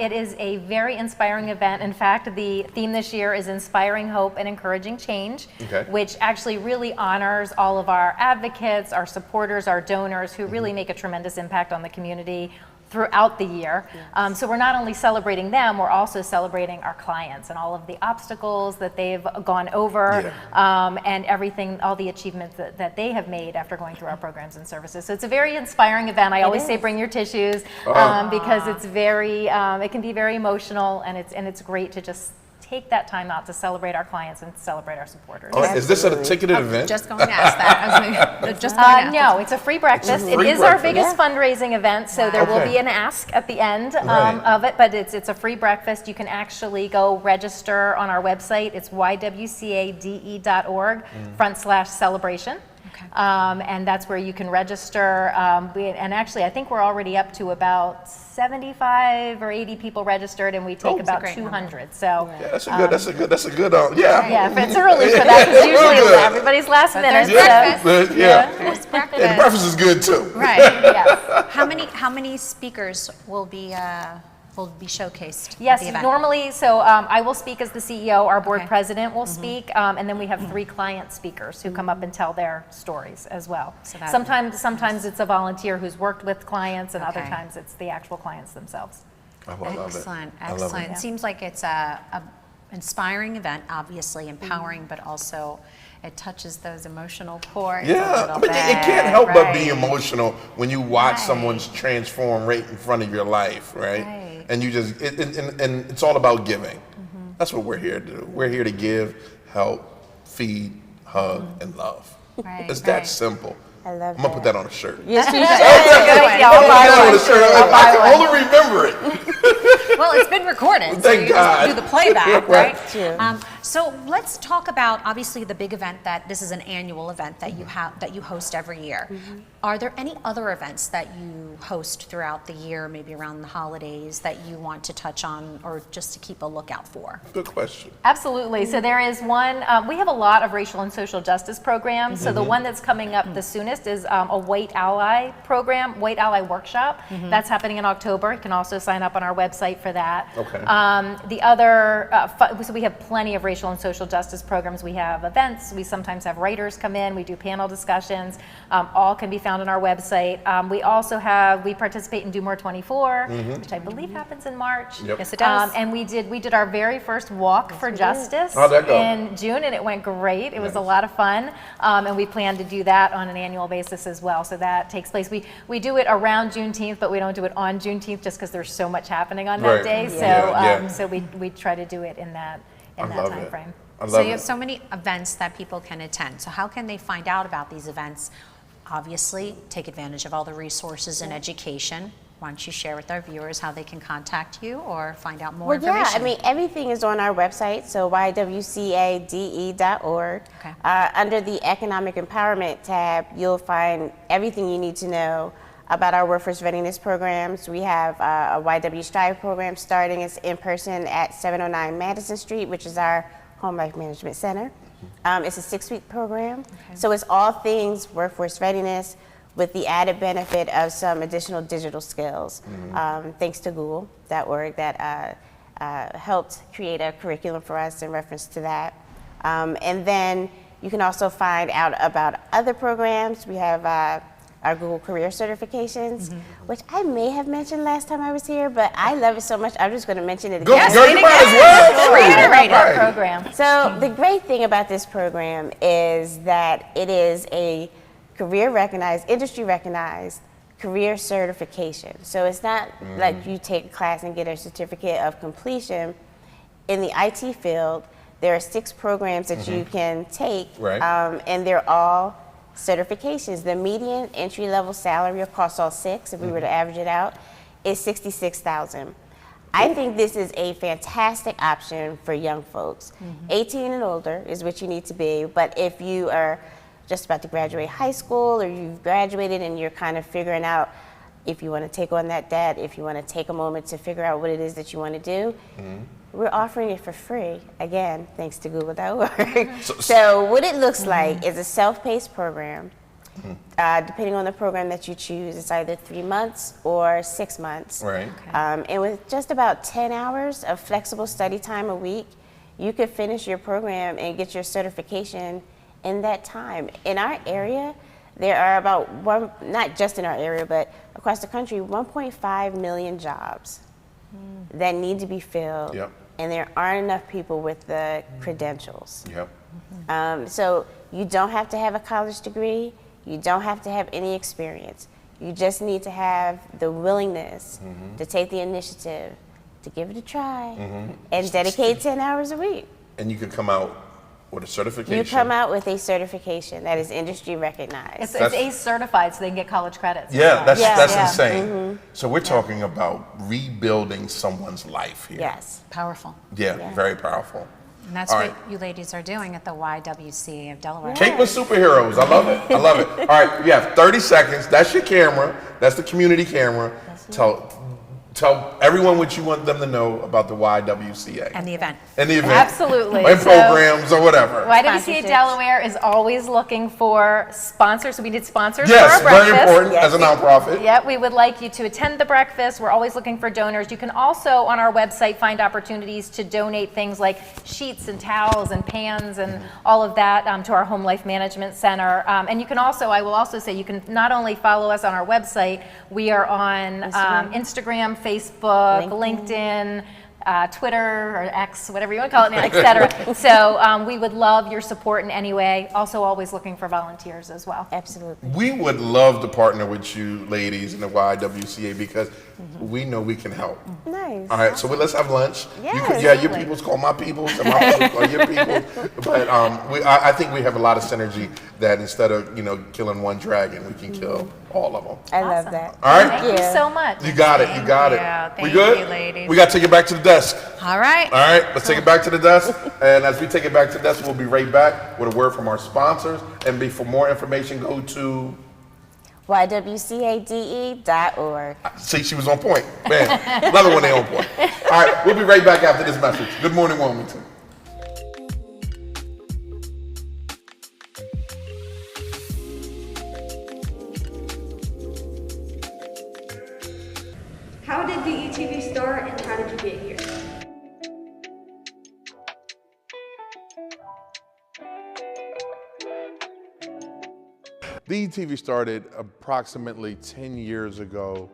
It is a very inspiring event. In fact, the theme this year is Inspiring Hope and Encouraging Change, which actually really honors all of our advocates, our supporters, our donors who really make a tremendous impact on the community throughout the year. So we're not only celebrating them, we're also celebrating our clients and all of the obstacles that they've gone over, and everything, all the achievements that they have made after going through our programs and services. So it's a very inspiring event. I always say bring your tissues, because it's very, it can be very emotional, and it's great to just take that time out to celebrate our clients and celebrate our supporters. Is this a ticketed event? Just going to ask that. No, it's a free breakfast. It is our biggest fundraising event, so there will be an ask at the end of it, but it's a free breakfast. You can actually go register on our website. It's ywcade.org/celebration. And that's where you can register. And actually, I think we're already up to about 75 or 80 people registered, and we take about 200. So that's a good. That's a good. Yeah, it's early for that, because usually everybody's last minute. There's breakfast. And breakfast is good too. Right. Yes. How many speakers will be showcased? Yes, at the event? normally, so I will speak as the CEO, our board president will speak, and then we have 3 client speakers who come up and tell their stories as well. So sometimes it's a volunteer who's worked with clients, and other times it's the actual clients themselves. Excellent. It seems like it's a inspiring event, obviously empowering, but also it touches those emotional chords. Yeah, I mean, it can't help but be emotional when you watch someone's transform right in front of your life, right? And you just, and it's all about giving. That's what we're here to do. We're here to give, help, feed, hug, and love. It's that simple. I love I'm gonna put that on a shirt. Yes, you should. I can only remember it. Well, it's been recorded. Thank God. Do the playback, right? So let's talk about obviously the big event that this is an annual event that you have that you host every year. Are there any other events that you host throughout the year, maybe around the holidays, that you want to touch on or just to keep a lookout for? Good question. Absolutely. So there is one, we have a lot of racial and social justice programs. So the one that's coming up the soonest is a White Ally program, White Ally Workshop. That's happening in October. You can also sign up on our website for that. Okay. The other, so we have plenty of racial and social justice programs. We have events. We sometimes have writers come in. We do panel discussions. All can be found on our website. We also we participate in Do More 24, which I believe happens in March. Yes, it does. And we did our very first walk for justice How'd that go? in June, and it went great. It was a lot of fun, and we plan to do that on an annual basis as well. So that takes place. We do it around Juneteenth, but we don't do it on Juneteenth just because there's so much happening on that day. So we try to do it in that time frame. So you have so many events that people can attend. So how can they find out about these events? Obviously, take advantage of all the resources and education. Why don't you share with our viewers how they can contact you or find out more information? Yeah, I mean, everything is on our website, so YWCADE.org. Okay. Under the Economic Empowerment tab, you'll find everything you need to know about our Workforce Readiness programs. We have a YW Strive program starting. It's in person at 709 Madison Street, which is our Home Life Management Center. It's a 6-week program. So it's all things workforce readiness with the added benefit of some additional digital skills. Thanks to Google.org that helped create a curriculum for us in reference to that. And then you can also find out about other programs. We have our Google Career certifications, which I may have mentioned last time I was here, but I love it so much, I'm just gonna mention it again. Girl, you might as well. Reiterate our program. So the great thing about this program is that it is a career recognized, industry recognized career certification. So it's not like you take a class and get a certificate of completion. In the IT field, there are 6 programs that you can take, and they're all certifications. The median entry-level salary across all 6, if we were to average it out, is $66,000. I think this is a fantastic option for young folks. 18 and older is what you need to be, but if you are just about to graduate high school or you've graduated and you're kind of figuring out if you want to take on that debt, if you want to take a moment to figure out what it is that you want to do, we're offering it for free, again, thanks to Google.org. So what it looks like is a self-paced program. Depending on the program that you choose, it's either 3 months or 6 months. And with just about 10 hours of flexible study time a week, you could finish your program and get your certification in that time. In our area, there are about not just in our area, but across the country, 1.5 million jobs that need to be filled, and there aren't enough people with the credentials. So you don't have to have a college degree, you don't have to have any experience. You just need to have the willingness to take the initiative, to give it a try, and dedicate 10 hours a week. And you can come out with a certification. You come out with a certification that is industry recognized. It's ACE certified, so they can get college credits. Yeah, that's insane. So we're talking about rebuilding someone's life here. Yes. Powerful. Yeah, very powerful. And that's what you ladies are doing at the YWCA of Delaware. Caitlin Superheroes, I love it. I love it. All right, you have 30 seconds. That's your camera. That's the community camera. Tell everyone what you want them to know about the YWCA. And the event. Absolutely. And programs or whatever. YWCA Delaware is always looking for sponsors. So we need sponsors for our breakfast. Yes, very important as a nonprofit. Yeah, we would like you to attend the breakfast. We're always looking for donors. You can also on our website find opportunities to donate things like sheets and towels and pans and all of that to our Home Life Management Center. And you can also, I will also say, you can not only follow us on our website, we are on Instagram, Facebook, LinkedIn, Twitter or X, whatever you want to call it now, etc. So we would love your support in any way. Also always looking for volunteers as well. Absolutely. We would love to partner with you ladies in the YWCA because we know we can help. Nice. All right, so let's have lunch. Yes, your peoples call my peoples and my peoples call your peoples. But I think we have a lot of synergy that instead of killing one dragon, we can kill All of them. I love that. All right. Thank you so much. You got it. You got it. Thank We good? you, ladies. We got to take it back to the desk. All right. All right. Let's take it back to the desk. And as we take it back to the desk, we'll be right back with a word from our sponsors. And for more information, go to YWCADE.org. See, she was on point. Man, love it when they're on point. All right. We'll be right back after this message. Good morning, Wilmington. How did DETV start and how did you get here? DETV started approximately 10 years ago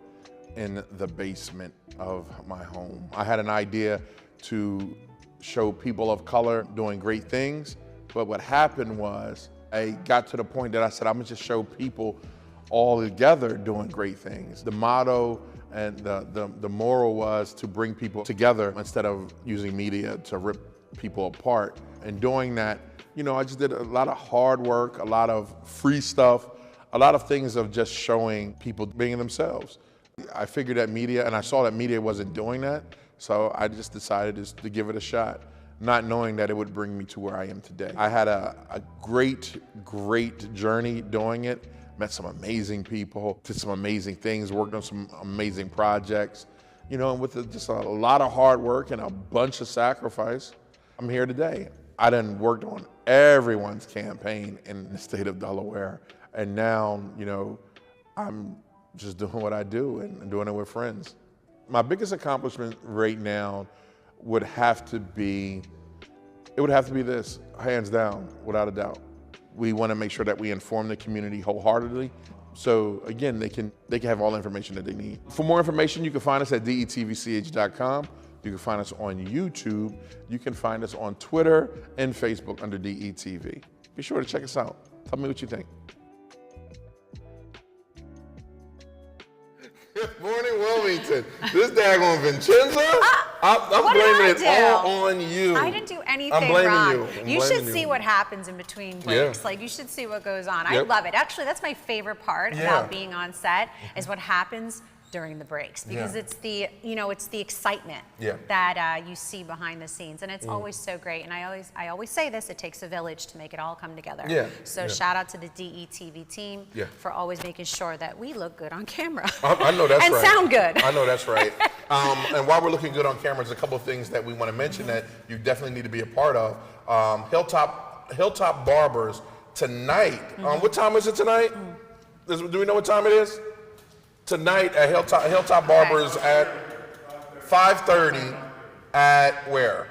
in the basement of my home. I had an idea to show people of color doing great things, but what happened was I got to the point that I said, I'm gonna just show people all together doing great things. The motto and the moral was to bring people together instead of using media to rip people apart. And doing that, you know, I just did a lot of hard work, a lot of free stuff, a lot of things of just showing people being themselves. I figured that media, and I saw that media wasn't doing that, so I just decided to give it a shot, not knowing that it would bring me to where I am today. I had a great, great journey doing it, met some amazing people, did some amazing things, worked on some amazing projects, you know, and with just a lot of hard work and a bunch of sacrifice, I'm here today. I done worked on everyone's campaign in the state of Delaware. And now, you know, I'm just doing what I do and doing it with friends. My biggest accomplishment right now would have to be this, hands down, without a doubt. We want to make sure that we inform the community wholeheartedly. So again, they can have all the information that they need. For more information, you can find us at DETVCH.com. You can find us on YouTube. You can find us on Twitter and Facebook under DETV. Be sure to check us out. Tell me what you think. Good morning, Wilmington. This daggone Vincenza, I'm blaming it all on you. I didn't do anything I'm blaming wrong. you. You should see what happens in between breaks. Yeah. Like, you should see what goes on. Yep. I love it. Actually, that's my favorite part about being on set is what happens during the breaks, because it's the, you know, it's the excitement that you see behind the scenes, and it's always so great. And I always say this: it takes a village to make it all come together. So shout out to the DETV team for always making sure that we look good on camera. I know that's and right. sound good. I know that's right. And while we're looking good on camera, there's a couple of things that we want to mention that you definitely need to be a part of. Hilltop Barbers tonight. What time is it tonight? Do we know what time it is? Tonight at Hilltop Barbers at 5:30 at where?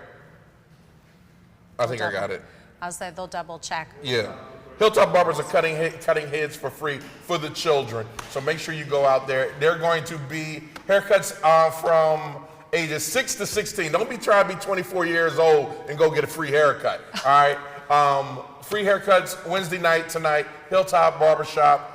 I think I got it. I'll say they'll double check. Yeah. Hilltop Barbers are cutting heads for free for the children. So make sure you go out there. They're going to be haircuts from ages 6 to 16. Don't be trying to be 24 years old and go get a free haircut. All right. Free haircuts Wednesday night tonight, Hilltop Barbershop.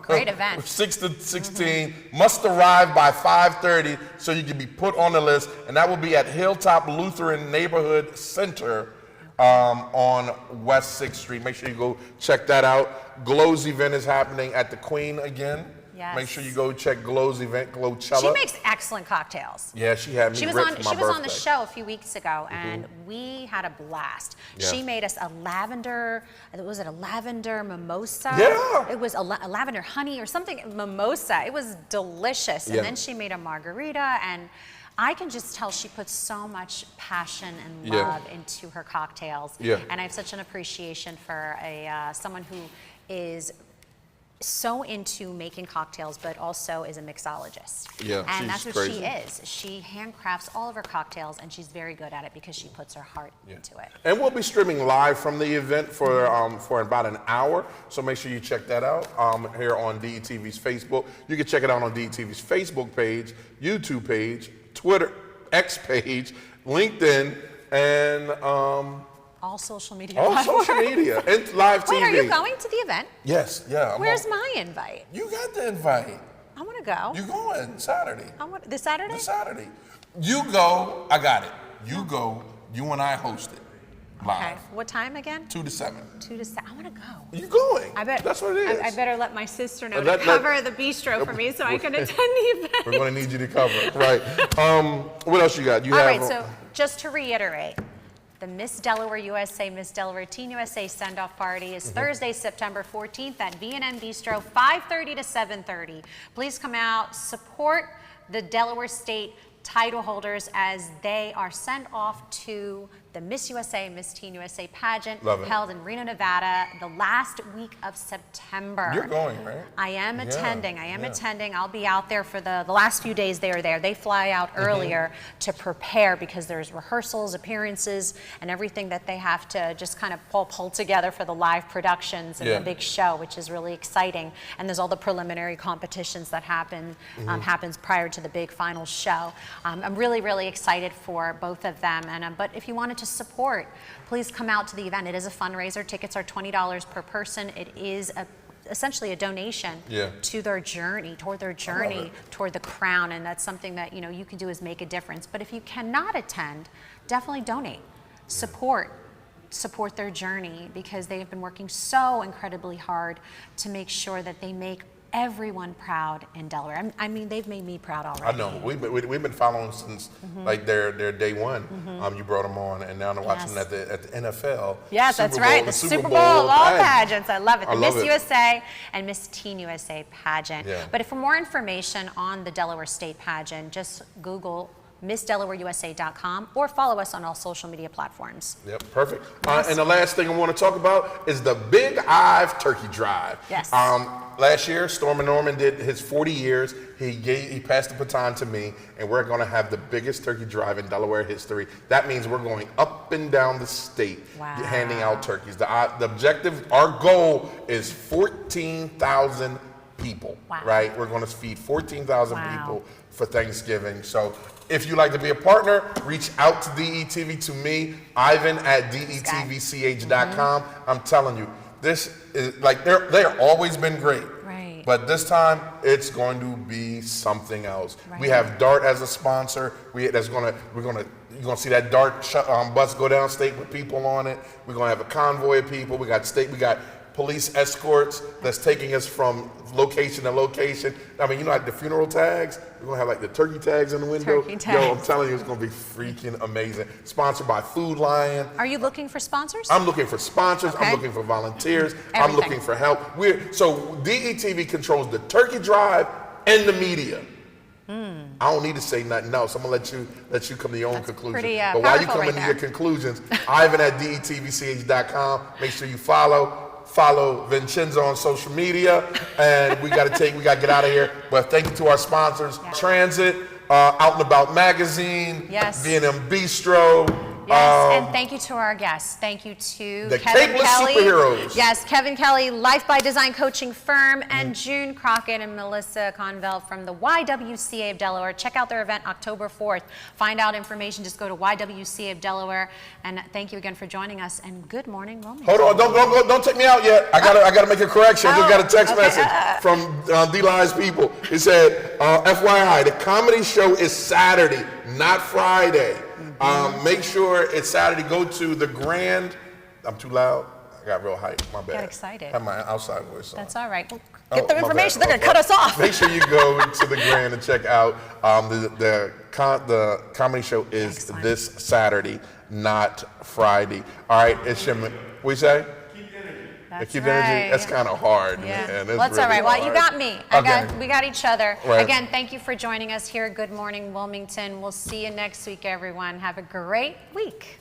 Great event. 6 to 16, must arrive by 5:30 so you can be put on the list, and that will be at Hilltop Lutheran Neighborhood Center on West 6th Street. Make sure you go check that out. Glow's event is happening at the Queen again. Yes. Make sure you go check Glow's event, Glowchella. She makes excellent cocktails. Yeah, she had me She was ripped for my on the birthday. show a few weeks ago, and we had a blast. Yeah. She made us a lavender, was it a lavender mimosa? Yeah. It was a lavender honey or something, mimosa. It was delicious. And Yeah. then she made a margarita, and I can just tell she puts so much passion and love into her cocktails. Yeah. And I have such an appreciation for someone who is so into making cocktails, but also is a mixologist. Yeah, and that's she's what crazy. she is. She handcrafts all of her cocktails, and she's very good at it because she puts her heart into it. And we'll be streaming live from the event for about an hour, so make sure you check that out here on DETV's Facebook. You can check it out on DETV's Facebook page, YouTube page, Twitter, X page, LinkedIn, and all social media. All social media and live TV. Wait, are you going to the event? Yes, yeah. Where's my invite? You got the invite. I want to go. You going Saturday? This Saturday? This Saturday. You go. I got it. You go. You and I host it. live. Okay. What time again? 2 to 7. 2 to 7. I want to go. You're going. I bet. That's what it is. I better let my sister know to cover the bistro for me so I can attend the event. We're going to need you to cover it. Right. What else you got? All right, so just to reiterate, the Miss Delaware USA, Miss Delaware Teen USA send-off party is Thursday, September 14th at V&M Bistro, 5:30 to 7:30. Please come out, support the Delaware State title holders as they are sent off to the Miss USA, Miss Teen USA pageant held in Reno, Nevada, the last week of September. You're going, right? I am attending. I am attending. I'll be out there for the last few days they are there. They fly out earlier to prepare because there's rehearsals, appearances, and everything that they have to just kind of pull together for the live productions and the big show, which is really exciting. And there's all the preliminary competitions that happens prior to the big final show. I'm really, really excited for both of them. And but if you wanted to support, please come out to the event. It is a fundraiser. Tickets are $20 per person. It is essentially a donation to their journey, toward the crown, and that's something that you can do is make a difference. But if you cannot attend, definitely donate, support their journey, because they have been working so incredibly hard to make sure that they make everyone proud in Delaware. I mean, they've made me proud already. I know. We've been following since like their day one. You brought them on, and now they're watching them at the NFL. Yes, that's right. The Super Bowl of all pageants. I love it. The Miss USA and Miss Teen USA pageant. But for more information on the Delaware State pageant, just Google MissDelawareUSA.com or follow us on all social media platforms. Yep, perfect. And the last thing I want to talk about is the Big Ive Turkey Drive. Yes. Last year, Stormin' Norman did his 40 years. He passed the baton to me, and we're going to have the biggest turkey drive in Delaware history. That means we're going up and down the state handing out turkeys. The objective, our goal is 14,000 people, right? We're going to feed 14,000 people for Thanksgiving. So if you'd like to be a partner, reach out to DETV, to me, Ivan at DETVCH.com. I'm telling you, this is like, they're always been great. Right. But this time, it's going to be something else. We have DART as a sponsor. You're gonna see that DART bus go downstate with people on it. We're gonna have a convoy of people. We got police escorts that's taking us from location to location. I mean, like the funeral tags, we're gonna have like the turkey tags in the window. Yo, I'm telling you, it's gonna be freaking amazing. Sponsored by Food Lion. Are you looking for sponsors? I'm looking for sponsors. I'm looking for volunteers. I'm looking for help. So DETV controls the turkey drive and the media. I don't need to say nothing else. I'm gonna let you come to your own conclusion. But while you come into your conclusions, Ivan at DETVCH.com. Make sure you follow Vincenzo on social media, and we got to get out of here. But thank you to our sponsors, Transit, Out and About Magazine, V&M Bistro. And thank you to our guests. Thank you to the Kevin Kelley. Superheroes. Yes, Kevin Kelley, Life by Design coaching firm, and June Crockett and Melissa Gonville from the YWCA of Delaware. Check out their event October 4th. Find out information, just go to YWCA of Delaware. And thank you again for joining us, and good morning, Wilmington. Hold on, don't take me out yet. I gotta make a correction. I just got a text message from D-Line's people. It said, FYI, the comedy show is Saturday, not Friday. Make sure it's Saturday. Go to the Grand. I'm too loud. I got real hype. My bad. Got excited. I have my outside voice on. That's all right. Well, get the information. They're going to cut us off. Make sure you go to the Grand and check out the comedy show is this Saturday, not Friday. All right, it's Shimon. What you say? Keep the energy. That's kind of hard, man. Well, that's all right. Well, you got me. We got each other. Again, thank you for joining us here. Good morning, Wilmington. We'll see you next week, everyone. Have a great week.